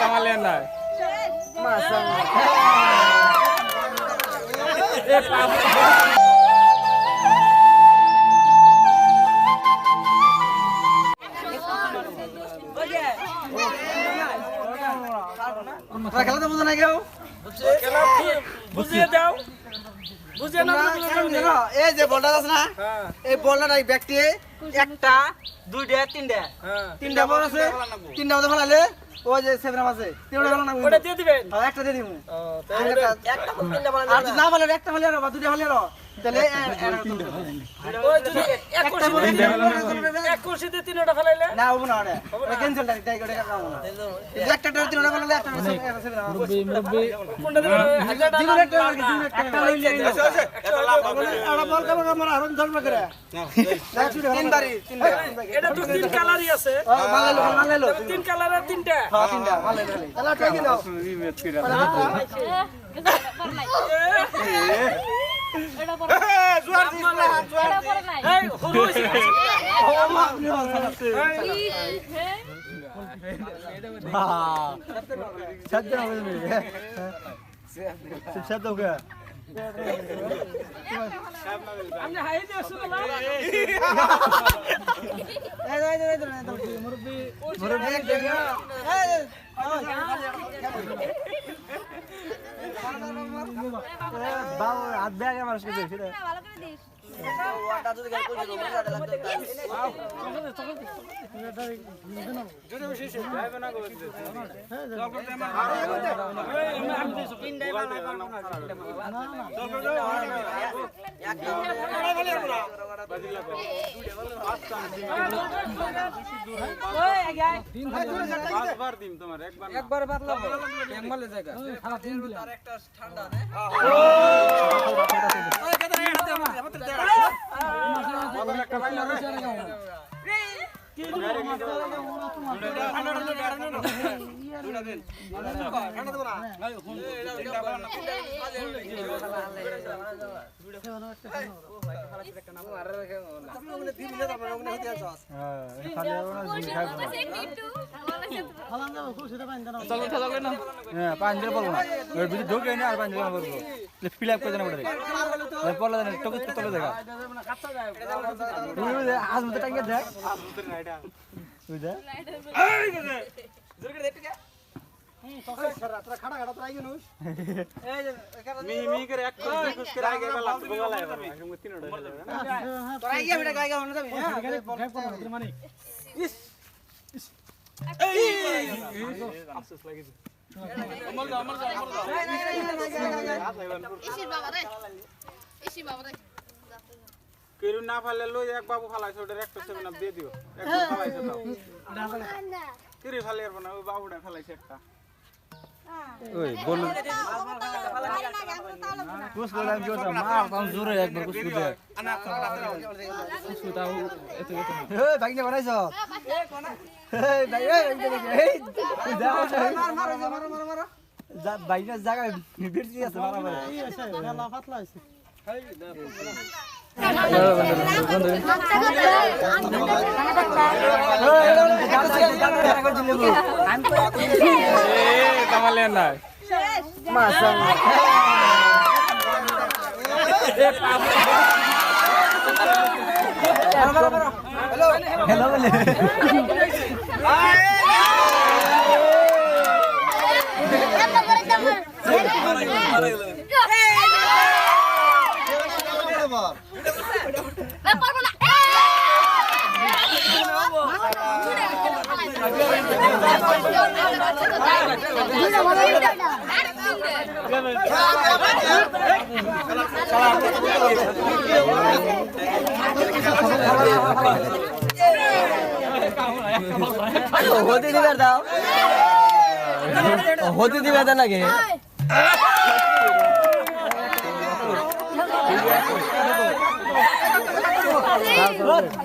কামালেন না খেলাতে বুঝো না কেউ বুঝিয়ে দাও বুঝিয়ে না এই যে বলটা আছে না এই বলটা এই ব্যক্তি একটা দুইটা তিনটা বল আছে তিনটা মধ্যে ফেলালে ওই যে সেভেন আছে তিনটা ফেলা না ওটা দিয়ে দিবেন একটা দিয়ে দিমু একটা তিনটা বলা আর না ফেলে একটা ফেলে আর দুইটা ফেলে তাহলে ওই যদি একটা বলে 21 দিয়ে তিনটা ফেলাইলে না হবে না ওটা ক্যান্সেল তাই করে কাম না একটা তিনটা ফেলালে একটা সেভেন মুরব্বি কোনটা দিবেন একটা লইলে আর বল কাম আমরা আরন ধর্ম করে তিনবারই এটা তো তিন কালারই আছে মালালো তিন কালারের তিনটা হ্যাঁ তিনটা মালালো তাহলে ট্রাই দিও এটা পরে জোয়ার দিস না জোয়ার এটা পরে নাই এই হইছে शब्द हो गए शब्द हो गया আমরা হাই দিয়ে শুনো না मुरब्बी बाबू हाथ बैग है मार्श के देख ভালো করে দিস वाटा तो गया कोई একবার বাতলা একবারে জায়গা তার একটা ঠান্ডা না ওই কথা এটা আমাদের फिल अप कर देना पड़ेगा पड़ला टोकस पे तले देगा आज मत टाइम दे बुझा जोर कर दे क्या खड़ा खड़ा तो आई नुस मी करे एक खुश कर आगे वाला बोला है पर हम तीन तो आई गया बेटा गाएगा होने तो मानी इस अफसोस लगे अमर जा ইসি বাবা রে কেরু না ফালে লই এক বাবু ফালাইছে ওটার একটা 7 আপ দিয়ে দিও একটা ফালাইছে দাও কেরি ফালে এর না ওই বাবুটা ফালাইছে একটা ओए बोल कुछ बोला जो मार हम जोर एक बार कुछ दे कुछ बताओ ए भाई ने बनाइछ ए भाई ए जाओ मार जा भाई ने জায়গা বিরতি আছে মারা মারা মেলা পাতলা আছে কামালেন না हेलो बोले होती दिवे दाও होती दिवे দেন আগে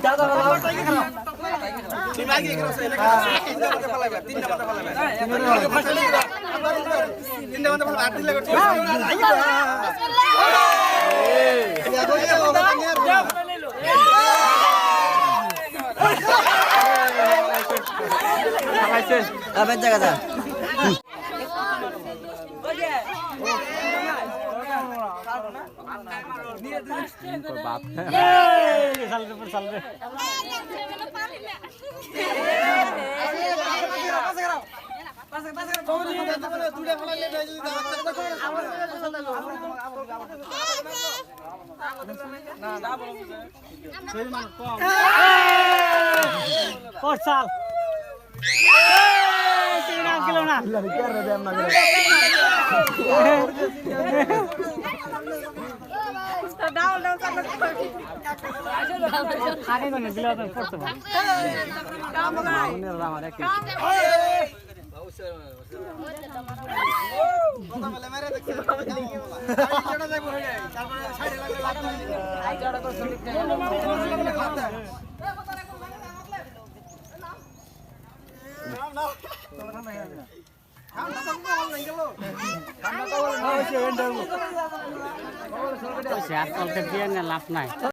দাদা দিমাগি একরা সেলে তিনটা মাথা ফলাইবা তিনটা মাথা ফলাইবা তিনটা মাথা ফলাইবা 8 দিলে করতে ফালাইছে আবার জায়গা যা বাপ পড়ছাল নাম গেল না আগে কোন দিল তো পড়তে পারে লাভ নাই